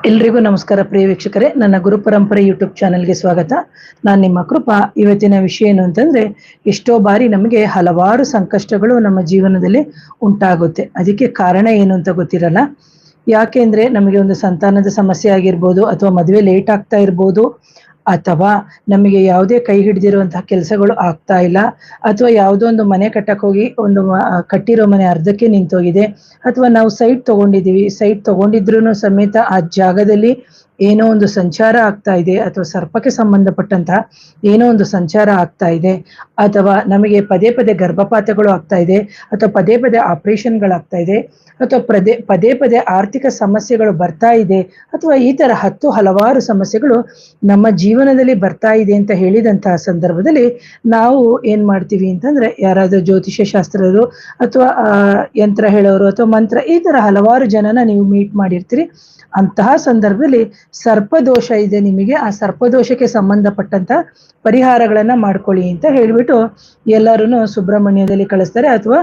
ಎಲ್ರಿಗೂ ನಮಸ್ಕಾರ ಪ್ರಿಯ ವೀಕ್ಷಕರೇ, ನನ್ನ ಗುರು ಪರಂಪರೆ ಯೂಟ್ಯೂಬ್ ಚಾನೆಲ್ಗೆ ಸ್ವಾಗತ. ನಾನು ನಿಮ್ಮ ಕೃಪಾ. ಇವತ್ತಿನ ವಿಷಯ ಏನು ಅಂತಂದ್ರೆ, ಎಷ್ಟೋ ಬಾರಿ ನಮಗೆ ಹಲವಾರು ಸಂಕಷ್ಟಗಳು ನಮ್ಮ ಜೀವನದಲ್ಲಿ ಉಂಟಾಗುತ್ತೆ. ಅದಕ್ಕೆ ಕಾರಣ ಏನು ಅಂತ ಗೊತ್ತಿರಲ್ಲ. ಯಾಕೆಂದ್ರೆ ನಮಗೆ ಒಂದು ಸಂತಾನದ ಸಮಸ್ಯೆ ಆಗಿರ್ಬೋದು, ಅಥವಾ ಮದುವೆ ಲೇಟ್ ಆಗ್ತಾ ಇರ್ಬೋದು, ಅಥವಾ ನಮಗೆ ಯಾವುದೇ ಕೈ ಹಿಡಿದಿರುವಂತಹ ಕೆಲಸಗಳು ಆಗ್ತಾ ಇಲ್ಲ, ಅಥವಾ ಯಾವುದೋ ಒಂದು ಮನೆ ಕಟ್ಟಕ್ ಹೋಗಿ ಕಟ್ಟಿರೋ ಮನೆ ಅರ್ಧಕ್ಕೆ ನಿಂತೋಗಿದೆ, ಅಥವಾ ನಾವು ಸೈಟ್ ತಗೊಂಡಿದೀವಿ, ಸೈಟ್ ತಗೊಂಡಿದ್ರು ಸಮೇತ ಆ ಜಾಗದಲ್ಲಿ ಏನೋ ಒಂದು ಸಂಚಾರ ಆಗ್ತಾ ಇದೆ, ಅಥವಾ ಸರ್ಪಕ್ಕೆ ಸಂಬಂಧಪಟ್ಟಂತಹ ಏನೋ ಒಂದು ಸಂಚಾರ ಆಗ್ತಾ ಇದೆ, ಅಥವಾ ನಮಗೆ ಪದೇ ಪದೇ ಗರ್ಭಪಾತಗಳು ಆಗ್ತಾ ಇದೆ, ಅಥವಾ ಪದೇ ಪದೇ ಆಪರೇಷನ್ಗಳಾಗ್ತಾ ಇದೆ, ಅಥವಾ ಪದೇ ಪದೇ ಆರ್ಥಿಕ ಸಮಸ್ಯೆಗಳು ಬರ್ತಾ ಇದೆ, ಅಥವಾ ಈ ತರ ಹಲವಾರು ಸಮಸ್ಯೆಗಳು ನಮ್ಮ ಜೀವನದಲ್ಲಿ ಬರ್ತಾ ಇದೆ ಅಂತ ಹೇಳಿದಂತಹ ಸಂದರ್ಭದಲ್ಲಿ ನಾವು ಏನ್ ಮಾಡ್ತೀವಿ ಅಂತಂದ್ರೆ, ಯಾರಾದ್ರೂ ಜ್ಯೋತಿಷ್ಯ ಶಾಸ್ತ್ರರು ಅಥವಾ ಯಂತ್ರ ಹೇಳೋರು ಅಥವಾ ಮಂತ್ರ, ಈ ತರ ಹಲವಾರು ಜನನ ನೀವು ಮೀಟ್ ಮಾಡಿರ್ತೀರಿ. ಅಂತಹ ಸಂದರ್ಭದಲ್ಲಿ ಸರ್ಪದೋಷ ಇದೆ ನಿಮಗೆ, ಆ ಸರ್ಪದೋಷಕ್ಕೆ ಸಂಬಂಧಪಟ್ಟಂತ ಪರಿಹಾರಗಳನ್ನ ಮಾಡ್ಕೊಳ್ಳಿ ಅಂತ ಹೇಳ್ಬಿಟ್ಟು ಎಲ್ಲರೂ ಸುಬ್ರಹ್ಮಣ್ಯದಲ್ಲಿ ಕಳಿಸ್ತಾರೆ. ಅಥವಾ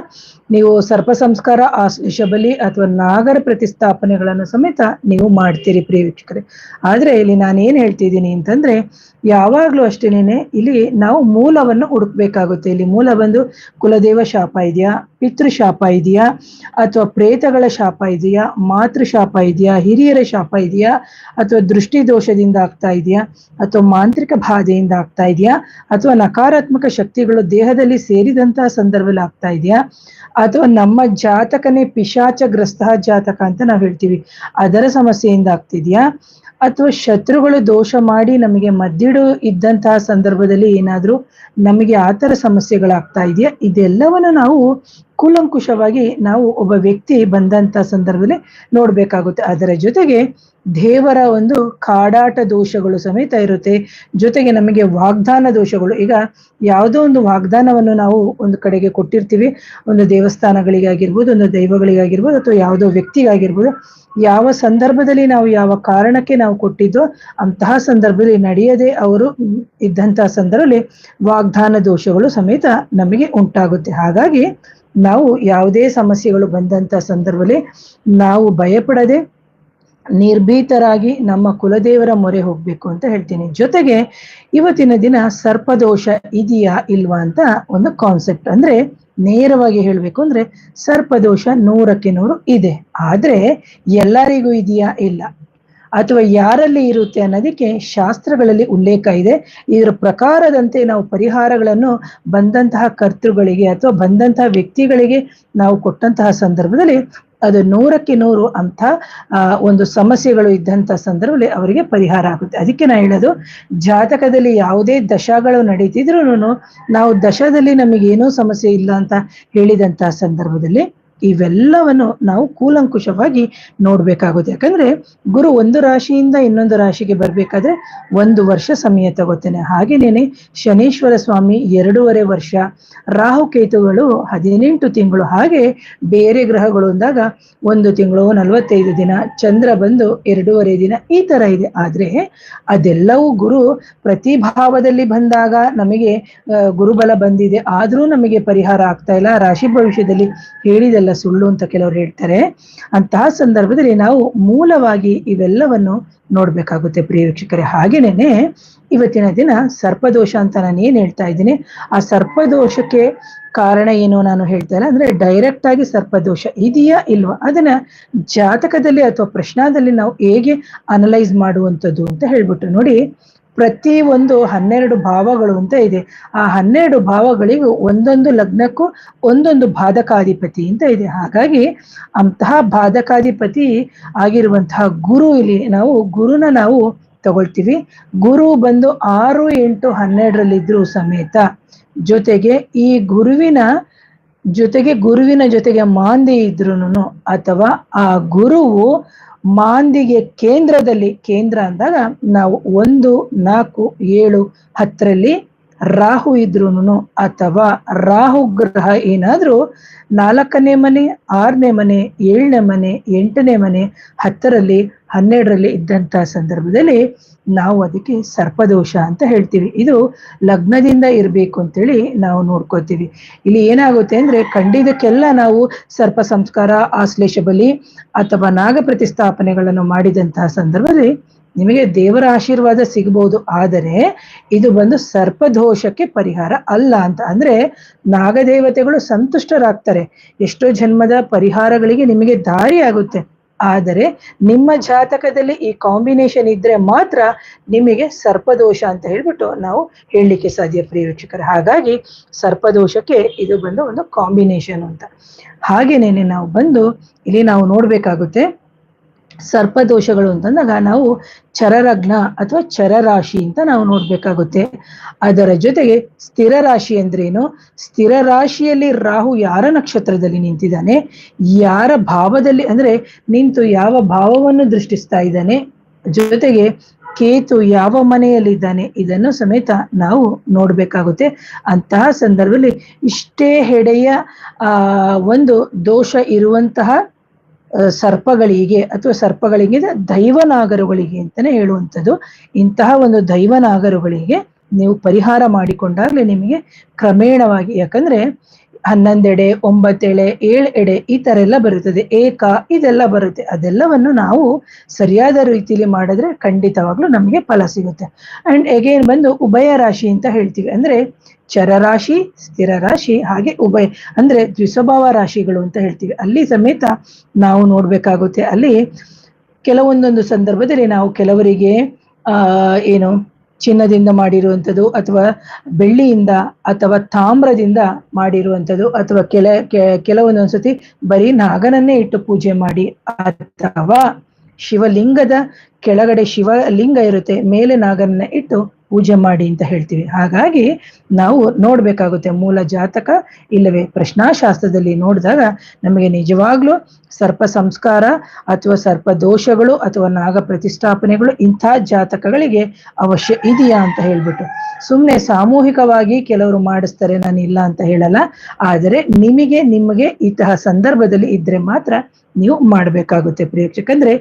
ನೀವು ಸರ್ಪ ಸಂಸ್ಕಾರ, ಆಶ್ಲೇಷ ಅಥವಾ ನಾಗರ ಪ್ರತಿಷ್ಠಾಪನೆಗಳನ್ನು ಸಮೇತ ನೀವು ಮಾಡ್ತೀರಿ ಪ್ರಿಯ ವೀಕ್ಷಕರೇ. ಆದ್ರೆ ಇಲ್ಲಿ ನಾನು ಏನ್ ಹೇಳ್ತಿದ್ದೀನಿ ಅಂತಂದ್ರೆ, ಯಾವಾಗ್ಲೂ ಅಷ್ಟೇನೆ ಇಲ್ಲಿ ನಾವು ಮೂಲವನ್ನು ಹುಡುಕ್ಬೇಕಾಗುತ್ತೆ. ಇಲ್ಲಿ ಮೂಲ ಬಂದು ಕುಲದೇವ ಶಾಪ ಇದೆಯಾ, ಪಿತೃ ಶಾಪ ಇದೆಯಾ, ಅಥವಾ ಪ್ರೇತಗಳ ಶಾಪ ಇದೆಯಾ, ಮಾತೃ ಶಾಪ ಇದೆಯಾ, ಹಿರಿಯರ ಶಾಪ ಇದೆಯಾ, ಅಥವಾ ದೃಷ್ಟಿ ದೋಷದಿಂದ ಆಗ್ತಾ ಇದೆಯಾ, ಅಥವಾ ಮಾಂತ್ರಿಕ ಬಾಧೆಯಿಂದ ಆಗ್ತಾ ಇದೆಯಾ, ಅಥವಾ ನಕಾರಾತ್ಮಕ ಶಕ್ತಿಗಳು ದೇಹದಲ್ಲಿ ಸೇರಿದಂತಹ ಸಂದರ್ಭದಲ್ಲಿ ಆಗ್ತಾ ಇದೆಯಾ, ಅಥವಾ ನಮ್ಮ ಜಾತಕನೇ ಪಿಶಾಚಗ್ರಸ್ತ ಜಾತಕ ಅಂತ ನಾವು ಹೇಳ್ತೀವಿ, ಅದರ ಸಮಸ್ಯೆಯಿಂದ ಆಗ್ತಿದ್ಯಾ, ಅಥವಾ ಶತ್ರುಗಳು ದೋಷ ಮಾಡಿ ನಮಗೆ ಮದ್ದಿಡು ಇದ್ದಂತಹ ಸಂದರ್ಭದಲ್ಲಿ ಏನಾದ್ರೂ ನಮಗೆ ಆತರ ಸಮಸ್ಯೆಗಳಾಗ್ತಾ ಇದೆಯಾ, ಇದೆಲ್ಲವನ್ನು ನಾವು ಕೂಲಂಕುಷವಾಗಿ ನಾವು ಒಬ್ಬ ವ್ಯಕ್ತಿ ಬಂದಂತ ಸಂದರ್ಭದಲ್ಲಿ ನೋಡ್ಬೇಕಾಗುತ್ತೆ. ಅದರ ಜೊತೆಗೆ ದೇವರ ಒಂದು ಕಾಡಾಟ ದೋಷಗಳು ಸಮೇತ ಇರುತ್ತೆ. ಜೊತೆಗೆ ನಮಗೆ ವಾಗ್ದಾನ ದೋಷಗಳು, ಈಗ ಯಾವುದೋ ಒಂದು ವಾಗ್ದಾನವನ್ನು ನಾವು ಒಂದು ಕಡೆಗೆ ಕೊಟ್ಟಿರ್ತೀವಿ, ಒಂದು ದೇವಸ್ಥಾನಗಳಿಗಾಗಿರ್ಬೋದು, ಒಂದು ದೈವಗಳಿಗಾಗಿರ್ಬೋದು, ಅಥವಾ ಯಾವುದೋ ವ್ಯಕ್ತಿಗಾಗಿರ್ಬೋದು, ಯಾವ ಸಂದರ್ಭದಲ್ಲಿ ನಾವು ಯಾವ ಕಾರಣಕ್ಕೆ ನಾವು ಕೊಟ್ಟಿದ್ದೋ ಅಂತಹ ಸಂದರ್ಭದಲ್ಲಿ ನಡೆಯದೆ ಅವರು ಇದ್ದಂತಹ ಸಂದರ್ಭದಲ್ಲಿ ವಾಗ್ದಾನ ದೋಷಗಳು ಸಮೇತ ನಮಗೆ ಉಂಟಾಗುತ್ತೆ. ಹಾಗಾಗಿ ನಾವು ಯಾವುದೇ ಸಮಸ್ಯೆಗಳು ಬಂದಂತ ಸಂದರ್ಭದಲ್ಲಿ ನಾವು ಭಯಪಡದೆ ನಿರ್ಭೀತರಾಗಿ ನಮ್ಮ ಕುಲದೇವರ ಮೊರೆ ಹೋಗ್ಬೇಕು ಅಂತ ಹೇಳ್ತೀನಿ. ಜೊತೆಗೆ ಇವತ್ತಿನ ದಿನ ಸರ್ಪದೋಷ ಇದೆಯಾ ಇಲ್ವಾ ಅಂತ ಒಂದು ಕಾನ್ಸೆಪ್ಟ್, ಅಂದ್ರೆ ನೇರವಾಗಿ ಹೇಳ್ಬೇಕು ಅಂದ್ರೆ ಸರ್ಪದೋಷ 100% ಇದೆ. ಆದ್ರೆ ಎಲ್ಲರಿಗೂ ಇದೆಯಾ ಇಲ್ಲ, ಅಥವಾ ಯಾರಲ್ಲಿ ಇರುತ್ತೆ ಅನ್ನೋದಕ್ಕೆ ಶಾಸ್ತ್ರಗಳಲ್ಲಿ ಉಲ್ಲೇಖ ಇದೆ. ಇದರ ಪ್ರಕಾರದಂತೆ ನಾವು ಪರಿಹಾರಗಳನ್ನು ಬಂದಂತಹ ಕರ್ತೃಗಳಿಗೆ ಅಥವಾ ಬಂದಂತಹ ವ್ಯಕ್ತಿಗಳಿಗೆ ನಾವು ಕೊಟ್ಟಂತಹ ಸಂದರ್ಭದಲ್ಲಿ ಅದು 100% ಅಂತ ಒಂದು ಸಮಸ್ಯೆಗಳು ಇದ್ದಂತ ಸಂದರ್ಭದಲ್ಲಿ ಅವರಿಗೆ ಪರಿಹಾರ ಆಗುತ್ತೆ. ಅದಕ್ಕೆ ನಾ ಹೇಳೋದು, ಜಾತಕದಲ್ಲಿ ಯಾವುದೇ ದಶಗಳು ನಡೀತಿದ್ರು ನಾವು ದಶದಲ್ಲಿ ನಮಗೆ ಏನೋ ಸಮಸ್ಯೆ ಇಲ್ಲ ಅಂತ ಹೇಳಿದಂತಹ ಸಂದರ್ಭದಲ್ಲಿ ಇವೆಲ್ಲವನ್ನು ನಾವು ಕೂಲಂಕುಷವಾಗಿ ನೋಡ್ಬೇಕಾಗುತ್ತೆ. ಯಾಕಂದ್ರೆ ಗುರು ಒಂದು ರಾಶಿಯಿಂದ ಇನ್ನೊಂದು ರಾಶಿಗೆ ಬರ್ಬೇಕಾದ್ರೆ 1 ವರ್ಷ ಸಮಯ ತಗೋತೇನೆ. ಹಾಗೇನೇನೆ ಶನೀಶ್ವರ ಸ್ವಾಮಿ 2.5 ವರ್ಷ, ರಾಹುಕೇತುಗಳು 18 ತಿಂಗಳು, ಹಾಗೆ ಬೇರೆ ಗ್ರಹಗಳು ಅಂದಾಗ 1 ತಿಂಗಳು 45 ದಿನ, ಚಂದ್ರ ಬಂದು 2.5 ದಿನ, ಈ ತರ ಇದೆ. ಆದ್ರೆ ಅದೆಲ್ಲವೂ ಗುರು ಪ್ರತಿ ಭಾವದಲ್ಲಿ ಬಂದಾಗ ನಮಗೆ ಗುರುಬಲ ಬಂದಿದೆ, ಆದ್ರೂ ನಮಗೆ ಪರಿಹಾರ ಆಗ್ತಾ ಇಲ್ಲ, ರಾಶಿ ಭವಿಷ್ಯದಲ್ಲಿ ಹೇಳಿದೆಲ್ಲ ಸುಳ್ಳು ಅಂತ ಕೆಲವರು ಹೇಳ್ತಾರೆ. ಅಂತಹ ಸಂದರ್ಭದಲ್ಲಿ ನಾವು ಮೂಲವಾಗಿ ಇವೆಲ್ಲವನ್ನು ನೋಡ್ಬೇಕಾಗುತ್ತೆ ಪ್ರಿಯ ವೀಕ್ಷಕರೇ. ಹಾಗೇನೇನೆ ಇವತ್ತಿನ ದಿನ ಸರ್ಪದೋಷ ಅಂತ ನಾನು ಏನ್ ಹೇಳ್ತಾ ಇದ್ದೀನಿ, ಆ ಸರ್ಪದೋಷಕ್ಕೆ ಕಾರಣ ಏನು ನಾನು ಹೇಳ್ತಾ ಇಲ್ಲ, ಅಂದ್ರೆ ಡೈರೆಕ್ಟ್ ಆಗಿ ಸರ್ಪದೋಷ ಇದೆಯಾ ಇಲ್ವಾ ಅದನ್ನ ಜಾತಕದಲ್ಲಿ ಅಥವಾ ಪ್ರಶ್ನಾದಲ್ಲಿ ನಾವು ಹೇಗೆ ಅನಲೈಸ್ ಮಾಡುವಂಥದ್ದು ಅಂತ ಹೇಳ್ಬಿಟ್ಟು ನೋಡಿ. ಪ್ರತಿ ಒಂದು 12 ಭಾವಗಳು ಅಂತ ಇದೆ. ಆ 12 ಭಾವಗಳಿಗೂ ಒಂದೊಂದು ಲಗ್ನಕ್ಕೂ ಒಂದೊಂದು ಬಾಧಕಾಧಿಪತಿ ಅಂತ ಇದೆ. ಹಾಗಾಗಿ ಅಂತಹ ಬಾಧಕಾಧಿಪತಿ ಆಗಿರುವಂತಹ ಗುರು, ಇಲ್ಲಿ ನಾವು ಗುರುನ ನಾವು ತಗೊಳ್ತೀವಿ. ಗುರು ಬಂದು 6, 8, 12ರಲ್ಲಿದ್ರು ಸಮೇತ, ಜೊತೆಗೆ ಈ ಗುರುವಿನ ಜೊತೆಗೆ ಮಾಂದಿ ಇದ್ರುನು, ಅಥವಾ ಆ ಗುರುವು ಮಾಂದಿಗೆ ಕೇಂದ್ರ ಅಂದಾಗ ನಾವು 1, 4, 7, 10ರಲ್ಲಿ ರಾಹು ಇದ್ರೂನು ಅಥವಾ ರಾಹು ಗ್ರಹ ಏನಾದ್ರೂ 4ನೇ ಮನೆ, 6ನೇ ಮನೆ, 7ನೇ ಮನೆ, 8ನೇ ಮನೆ, 10ರಲ್ಲಿ, 12ರಲ್ಲಿ ಇದ್ದಂತಹ ಸಂದರ್ಭದಲ್ಲಿ ನಾವು ಅದಕ್ಕೆ ಸರ್ಪದೋಷ ಅಂತ ಹೇಳ್ತೀವಿ. ಇದು ಲಗ್ನದಿಂದ ಇರಬೇಕು ಅಂತೇಳಿ ನಾವು ನೋಡ್ಕೋತೀವಿ. ಇಲ್ಲಿ ಏನಾಗುತ್ತೆ ಅಂದ್ರೆ ಖಂಡಿತಕ್ಕೆಲ್ಲ ನಾವು ಸರ್ಪ ಸಂಸ್ಕಾರ, ಆಶ್ಲೇಷ ಬಲಿ ಅಥವಾ ನಾಗ ಪ್ರತಿಷ್ಠಾಪನೆಗಳನ್ನು ಮಾಡಿದಂತಹ ಸಂದರ್ಭದಲ್ಲಿ ನಿಮಗೆ ದೇವರ ಆಶೀರ್ವಾದ ಸಿಗಬಹುದು. ಆದರೆ ಇದು ಬಂದು ಸರ್ಪದೋಷಕ್ಕೆ ಪರಿಹಾರ ಅಲ್ಲ ಅಂತ. ಅಂದ್ರೆ ನಾಗದೇವತೆಗಳು ಸಂತುಷ್ಟರಾಗ್ತಾರೆ, ಎಷ್ಟೋ ಜನ್ಮದ ಪರಿಹಾರಗಳಿಗೆ ನಿಮಗೆ ದಾರಿ ಆಗುತ್ತೆ. ಆದರೆ ನಿಮ್ಮ ಜಾತಕದಲ್ಲಿ ಈ ಕಾಂಬಿನೇಷನ್ ಇದ್ರೆ ಮಾತ್ರ ನಿಮಗೆ ಸರ್ಪದೋಷ ಅಂತ ಹೇಳ್ಬಿಟ್ಟು ನಾವು ಹೇಳಲಿಕ್ಕೆ ಸಾಧ್ಯ ಪ್ರಿಯ ವೀಕ್ಷಕರೇ. ಹಾಗಾಗಿ ಸರ್ಪದೋಷಕ್ಕೆ ಇದು ಬಂದು ಒಂದು ಕಾಂಬಿನೇಷನ್ ಅಂತ. ಹಾಗೇನೇನೆ ನಾವು ಬಂದು ಇಲ್ಲಿ ನಾವು ನೋಡ್ಬೇಕಾಗುತ್ತೆ ಸರ್ಪದೋಷಗಳು ಅಂತಂದಾಗ ನಾವು ಚರರಗ್ನ ಅಥವಾ ಚರರಾಶಿ ಅಂತ ನಾವು ನೋಡ್ಬೇಕಾಗುತ್ತೆ. ಅದರ ಜೊತೆಗೆ ಸ್ಥಿರ ರಾಶಿ ಅಂದ್ರೇನು, ಸ್ಥಿರ ರಾಶಿಯಲ್ಲಿ ರಾಹು ಯಾರ ನಕ್ಷತ್ರದಲ್ಲಿ ನಿಂತಿದ್ದಾನೆ, ಯಾರ ಭಾವದಲ್ಲಿ ಅಂದ್ರೆ ನಿಂತು ಯಾವ ಭಾವವನ್ನು ದೃಷ್ಟಿಸ್ತಾ ಇದ್ದಾನೆ, ಜೊತೆಗೆ ಕೇತು ಯಾವ ಮನೆಯಲ್ಲಿದ್ದಾನೆ, ಇದನ್ನು ಸಮೇತ ನಾವು ನೋಡ್ಬೇಕಾಗುತ್ತೆ. ಅಂತಹ ಸಂದರ್ಭದಲ್ಲಿ ಇಷ್ಟೇ ಹೆಡೆಯ ಒಂದು ದೋಷ ಇರುವಂತಹ ಸರ್ಪಗಳಿಗೆ ಅಥವಾ ಸರ್ಪಗಳಿಗೆ ದೈವನಾಗರುಗಳಿಗೆ ಅಂತಾನೆ ಹೇಳುವಂಥದ್ದು. ಇಂತಹ ಒಂದು ದೈವನಾಗರುಗಳಿಗೆ ನೀವು ಪರಿಹಾರ ಮಾಡಿಕೊಂಡಾಗ್ಲೇ ನಿಮಗೆ ಕ್ರಮೇಣವಾಗಿ, ಯಾಕಂದ್ರೆ 11 ಎಡೆ, 9 ಎಡೆ, 7 ಎಡೆ ಈ ತರ ಎಲ್ಲ ಬರುತ್ತದೆ, ಏಕ ಇದೆಲ್ಲ ಬರುತ್ತೆ. ಅದೆಲ್ಲವನ್ನು ನಾವು ಸರಿಯಾದ ರೀತಿಯಲ್ಲಿ ಮಾಡಿದ್ರೆ ಖಂಡಿತವಾಗ್ಲೂ ನಮಗೆ ಫಲ ಸಿಗುತ್ತೆ. ಅಂಡ್ ಅಗೇನ್ ಬಂದು ಉಭಯ ರಾಶಿ ಅಂತ ಹೇಳ್ತೀವಿ. ಅಂದ್ರೆ ಚರರಾಶಿ, ಸ್ಥಿರ ರಾಶಿ, ಹಾಗೆ ಉಭಯ ಅಂದ್ರೆ ದ್ವಿಸ್ವಭಾವ ರಾಶಿಗಳು ಅಂತ ಹೇಳ್ತೀವಿ. ಅಲ್ಲಿ ಸಮೇತ ನಾವು ನೋಡ್ಬೇಕಾಗುತ್ತೆ. ಅಲ್ಲಿ ಕೆಲವೊಂದೊಂದು ಸಂದರ್ಭದಲ್ಲಿ ನಾವು ಕೆಲವರಿಗೆ ಏನು ಚಿನ್ನದಿಂದ ಮಾಡಿರುವಂಥದ್ದು ಅಥವಾ ಬೆಳ್ಳಿಯಿಂದ ಅಥವಾ ತಾಮ್ರದಿಂದ ಮಾಡಿರುವಂಥದ್ದು ಅಥವಾ ಕೆಲವೊಂದೊಂದ್ಸತಿ ಬರೀ ನಾಗನನ್ನೇ ಇಟ್ಟು ಪೂಜೆ ಮಾಡಿ ಅಥವಾ ಶಿವಲಿಂಗದ ಕೆಳಗಡೆ ಶಿವಲಿಂಗ ಇರುತ್ತೆ, ಮೇಲೆ ನಾಗನನ್ನ ಇಟ್ಟು ಪೂಜೆ ಮಾಡಿ ಅಂತ ಹೇಳ್ತೀವಿ. ಹಾಗಾಗಿ ನಾವು ನೋಡ್ಬೇಕಾಗುತ್ತೆ ಮೂಲ ಜಾತಕ ಇಲ್ಲವೇ ಪ್ರಶ್ನಾಶಾಸ್ತ್ರದಲ್ಲಿ ನೋಡಿದಾಗ ನಮಗೆ ನಿಜವಾಗ್ಲೂ ಸರ್ಪ ಸಂಸ್ಕಾರ ಅಥವಾ ಸರ್ಪ ದೋಷಗಳು ಅಥವಾ ನಾಗ ಪ್ರತಿಷ್ಠಾಪನೆಗಳು ಇಂಥ ಜಾತಕಗಳಿಗೆ ಅವಶ್ಯ ಇದೆಯಾ ಅಂತ ಹೇಳ್ಬಿಟ್ಟು. ಸುಮ್ಮನೆ ಸಾಮೂಹಿಕವಾಗಿ ಕೆಲವರು ಮಾಡಿಸ್ತಾರೆ, ನಾನು ಇಲ್ಲ ಅಂತ ಹೇಳಲ್ಲ. ಆದರೆ ನಿಮಗೆ ಇಂತಹ ಸಂದರ್ಭದಲ್ಲಿ ಇದ್ರೆ ಮಾತ್ರ ನೀವು ಮಾಡಬೇಕಾಗುತ್ತೆ ಪ್ರೇಕ್ಷಕಂದ್ರೆ.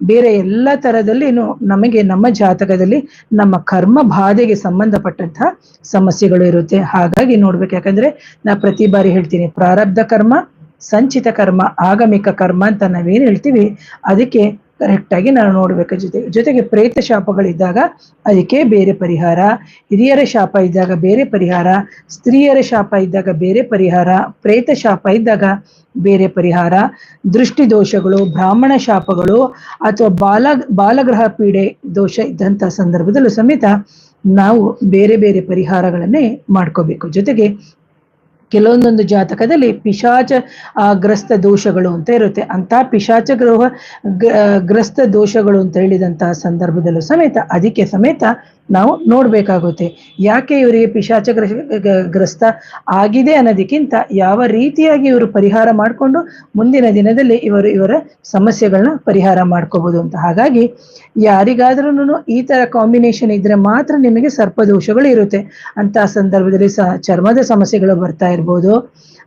ಬೇರೆ ಎಲ್ಲ ತರದಲ್ಲಿನೂ ನಮಗೆ ನಮ್ಮ ಜಾತಕದಲ್ಲಿ ನಮ್ಮ ಕರ್ಮ ಬಾಧೆಗೆ ಸಂಬಂಧಪಟ್ಟಂತಹ ಸಮಸ್ಯೆಗಳು ಇರುತ್ತೆ. ಹಾಗಾಗಿ ನೋಡ್ಬೇಕು. ಯಾಕಂದ್ರೆ ನಾ ಪ್ರತಿ ಬಾರಿ ಹೇಳ್ತೀನಿ, ಪ್ರಾರಬ್ಧ ಕರ್ಮ, ಸಂಚಿತ ಕರ್ಮ, ಆಗಮಿಕ ಕರ್ಮ ಅಂತ ನಾವೇನ್ ಹೇಳ್ತೀವಿ ಅದಕ್ಕೆ ಕರೆಕ್ಟ್ ಆಗಿ ನಾವು ನೋಡ್ಬೇಕು. ಜೊತೆಗೆ ಪ್ರೇತ ಶಾಪಗಳಿದ್ದಾಗ ಅದಕ್ಕೆ ಬೇರೆ ಪರಿಹಾರ, ಹಿರಿಯರ ಶಾಪ ಇದ್ದಾಗ ಬೇರೆ ಪರಿಹಾರ, ಸ್ತ್ರೀಯರ ಶಾಪ ಇದ್ದಾಗ ಬೇರೆ ಪರಿಹಾರ, ಪ್ರೇತ ಶಾಪ ಇದ್ದಾಗ ಬೇರೆ ಪರಿಹಾರ, ದೃಷ್ಟಿ ದೋಷಗಳು, ಬ್ರಾಹ್ಮಣ ಶಾಪಗಳು ಅಥವಾ ಬಾಲಗ್ರಹ ಪೀಡೆ ದೋಷ ಇದ್ದಂತಹ ಸಂದರ್ಭದಲ್ಲೂ ಸಮೇತ ನಾವು ಬೇರೆ ಬೇರೆ ಪರಿಹಾರಗಳನ್ನೇ ಮಾಡ್ಕೋಬೇಕು. ಜೊತೆಗೆ ಕೆಲವೊಂದೊಂದು ಜಾತಕದಲ್ಲಿ ಪಿಶಾಚ ಗ್ರಸ್ತ ದೋಷಗಳು ಅಂತ ಇರುತ್ತೆ. ಅಂತ ಪಿಶಾಚ ಗ್ರಸ್ತ ದೋಷಗಳು ಅಂತ ಹೇಳಿದಂತಹ ಸಂದರ್ಭದಲ್ಲೂ ಸಮೇತ ಅದಕ್ಕೆ ಸಮೇತ ನಾವು ನೋಡ್ಬೇಕಾಗುತ್ತೆ. ಯಾಕೆ ಇವರಿಗೆ ಪಿಶಾಚ ಗ್ರಸ್ತ ಆಗಿದೆ ಅನ್ನೋದಕ್ಕಿಂತ ಯಾವ ರೀತಿಯಾಗಿ ಇವರು ಪರಿಹಾರ ಮಾಡಿಕೊಂಡು ಮುಂದಿನ ದಿನದಲ್ಲಿ ಇವರ ಸಮಸ್ಯೆಗಳನ್ನ ಪರಿಹಾರ ಮಾಡ್ಕೋಬಹುದು ಅಂತ. ಹಾಗಾಗಿ ಯಾರಿಗಾದ್ರೂ ಈ ತರ ಕಾಂಬಿನೇಷನ್ ಇದ್ರೆ ಮಾತ್ರ ನಿಮಗೆ ಸರ್ಪದೋಷಗಳು ಇರುತ್ತೆ. ಅಂತ ಸಂದರ್ಭದಲ್ಲಿ ಚರ್ಮದ ಸಮಸ್ಯೆಗಳು ಬರ್ತಾ ಇರ್ಬೋದು,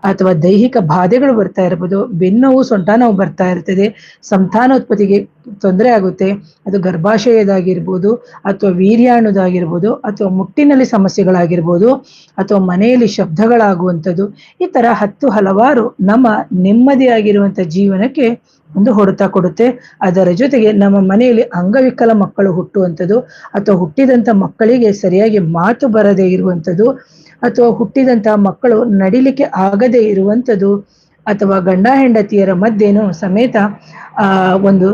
ಅಥವಾ ದೈಹಿಕ ಬಾಧೆಗಳು ಬರ್ತಾ ಇರ್ಬೋದು, ಬೆನ್ನೋವು, ಸೊಂಟ ನೋವು ಬರ್ತಾ ಇರ್ತದೆ, ಸಂತಾನೋತ್ಪತ್ತಿಗೆ ತೊಂದರೆ ಆಗುತ್ತೆ, ಅದು ಗರ್ಭಾಶಯದಾಗಿರ್ಬೋದು ಅಥವಾ ವೀರ್ಯಾಣುದಾಗಿರ್ಬೋದು ಅಥವಾ ಮುಟ್ಟಿನಲ್ಲಿ ಸಮಸ್ಯೆಗಳಾಗಿರ್ಬೋದು ಅಥವಾ ಮನೆಯಲ್ಲಿ ಶಬ್ದಗಳಾಗುವಂಥದ್ದು, ಈ ತರ ಹಲವಾರು ನಮ್ಮ ನೆಮ್ಮದಿಯಾಗಿರುವಂಥ ಜೀವನಕ್ಕೆ ಒಂದು ಹೊಡೆತ ಕೊಡುತ್ತೆ. ಅದರ ಜೊತೆಗೆ ನಮ್ಮ ಮನೆಯಲ್ಲಿ ಅಂಗವಿಕಲ ಮಕ್ಕಳು ಹುಟ್ಟುವಂಥದ್ದು ಅಥವಾ ಹುಟ್ಟಿದಂಥ ಮಕ್ಕಳಿಗೆ ಸರಿಯಾಗಿ ಮಾತು ಬರದೇ ಇರುವಂಥದ್ದು ಅಥವಾ ಹುಟ್ಟಿದಂತಹ ಮಕ್ಕಳು ನಡಿಲಿಕ್ಕೆ ಆಗದೆ ಇರುವಂಥದ್ದು ಅಥವಾ ಗಂಡ ಹೆಂಡತಿಯರ ಮಧ್ಯೆನೂ ಸಮೇತ ಒಂದು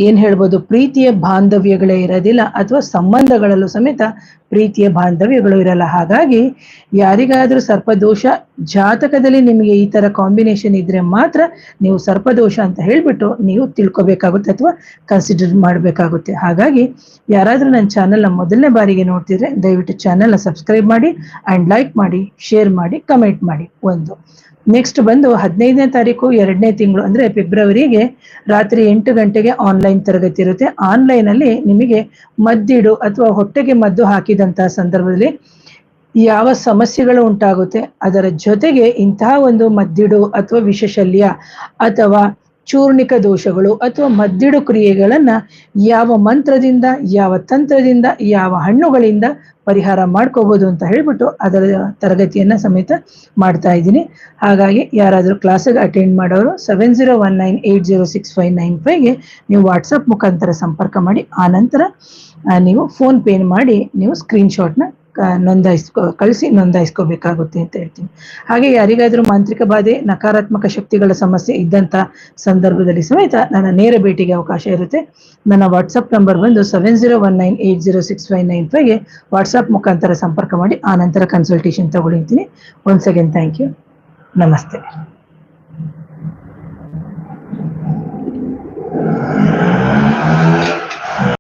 ಏನ್ ಹೇಳ್ಬೋದು, ಪ್ರೀತಿಯ ಬಾಂಧವ್ಯಗಳೇ ಇರೋದಿಲ್ಲ ಅಥವಾ ಸಂಬಂಧಗಳಲ್ಲೂ ಸಮೇತ ಪ್ರೀತಿಯ ಬಾಂಧವ್ಯಗಳು ಇರಲ್ಲ. ಹಾಗಾಗಿ ಯಾರಿಗಾದ್ರೂ ಸರ್ಪದೋಷ ಜಾತಕದಲ್ಲಿ ನಿಮಗೆ ಈ ತರ ಕಾಂಬಿನೇಷನ್ ಇದ್ರೆ ಮಾತ್ರ ನೀವು ಸರ್ಪದೋಷ ಅಂತ ಹೇಳ್ಬಿಟ್ಟು ನೀವು ತಿಳ್ಕೊಬೇಕಾಗುತ್ತೆ ಅಥವಾ ಕನ್ಸಿಡರ್ ಮಾಡಬೇಕಾಗುತ್ತೆ. ಹಾಗಾಗಿ ಯಾರಾದ್ರೂ ನನ್ನ ಚಾನೆಲ್ನ ಮೊದಲನೇ ಬಾರಿಗೆ ನೋಡ್ತಿದ್ರೆ ದಯವಿಟ್ಟು ಚಾನೆಲ್ನ ಸಬ್ಸ್ಕ್ರೈಬ್ ಮಾಡಿ ಅಂಡ್ ಲೈಕ್ ಮಾಡಿ, ಶೇರ್ ಮಾಡಿ, ಕಮೆಂಟ್ ಮಾಡಿ. ಒಂದು ನೆಕ್ಸ್ಟ್ ಬಂದು 15ನೇ ತಾರೀಕು 2ನೇ ತಿಂಗಳು ಅಂದ್ರೆ ಫೆಬ್ರವರಿಗೆ ರಾತ್ರಿ 8 ಗಂಟೆಗೆ ಆನ್ಲೈನ್ ತರಗತಿ ಇರುತ್ತೆ. ಆನ್ಲೈನ್ ಅಲ್ಲಿ ನಿಮಗೆ ಮದ್ದಿಡು ಅಥವಾ ಹೊಟ್ಟೆಗೆ ಮದ್ದು ಹಾಕಿದಂತಹ ಸಂದರ್ಭದಲ್ಲಿ ಯಾವ ಸಮಸ್ಯೆಗಳು ಉಂಟಾಗುತ್ತೆ, ಅದರ ಜೊತೆಗೆ ಇಂತಹ ಒಂದು ಮದ್ದಿಡು ಅಥವಾ ವಿಷಶಲ್ಯ ಅಥವಾ ಚೂರ್ಣಿಕ ದೋಷಗಳು ಅಥವಾ ಮದ್ದಿಡು ಕ್ರಿಯೆಗಳನ್ನ ಯಾವ ಮಂತ್ರದಿಂದ, ಯಾವ ತಂತ್ರದಿಂದ, ಯಾವ ಹಣ್ಣುಗಳಿಂದ ಪರಿಹಾರ ಮಾಡ್ಕೋಬಹುದು ಅಂತ ಹೇಳ್ಬಿಟ್ಟು ಅದರ ತರಗತಿಯನ್ನ ಸಮೇತ ಮಾಡ್ತಾ ಇದ್ದೀನಿ. ಹಾಗಾಗಿ ಯಾರಾದರೂ ಕ್ಲಾಸಿಗೆ ಅಟೆಂಡ್ ಮಾಡೋರು 7019806595ಗೆ ನೀವು ವಾಟ್ಸಪ್ ಮುಖಾಂತರ ಸಂಪರ್ಕ ಮಾಡಿ. ಆ ನಂತರ ನೀವು ಫೋನ್ ಪೇ ಮಾಡಿ ನೀವು ಸ್ಕ್ರೀನ್ಶಾಟ್ನ ನೋಂದಾಯಿಸ್ಕೋಬೇಕಾಗುತ್ತೆ ಅಂತ ಹೇಳ್ತೀನಿ. ಹಾಗೆ ಯಾರಿಗಾದ್ರೂ ಮಾಂತ್ರಿಕ ಬಾಧೆ, ನಕಾರಾತ್ಮಕ ಶಕ್ತಿಗಳ ಸಮಸ್ಯೆ ಇದ್ದಂತ ಸಂದರ್ಭದಲ್ಲಿ ಸಮೇತ ನನ್ನ ನೇರ ಭೇಟಿಗೆ ಅವಕಾಶ ಇರುತ್ತೆ. ನನ್ನ ವಾಟ್ಸಪ್ ನಂಬರ್ ಬಂದು 7019806595ಗೆ ವಾಟ್ಸಪ್ ಮುಖಾಂತರ ಸಂಪರ್ಕ ಮಾಡಿ ಆ ನಂತರ ಕನ್ಸಲ್ಟೇಷನ್ ತಗೊಳ್ತೀನಿ. Once again thank you. ನಮಸ್ತೆ.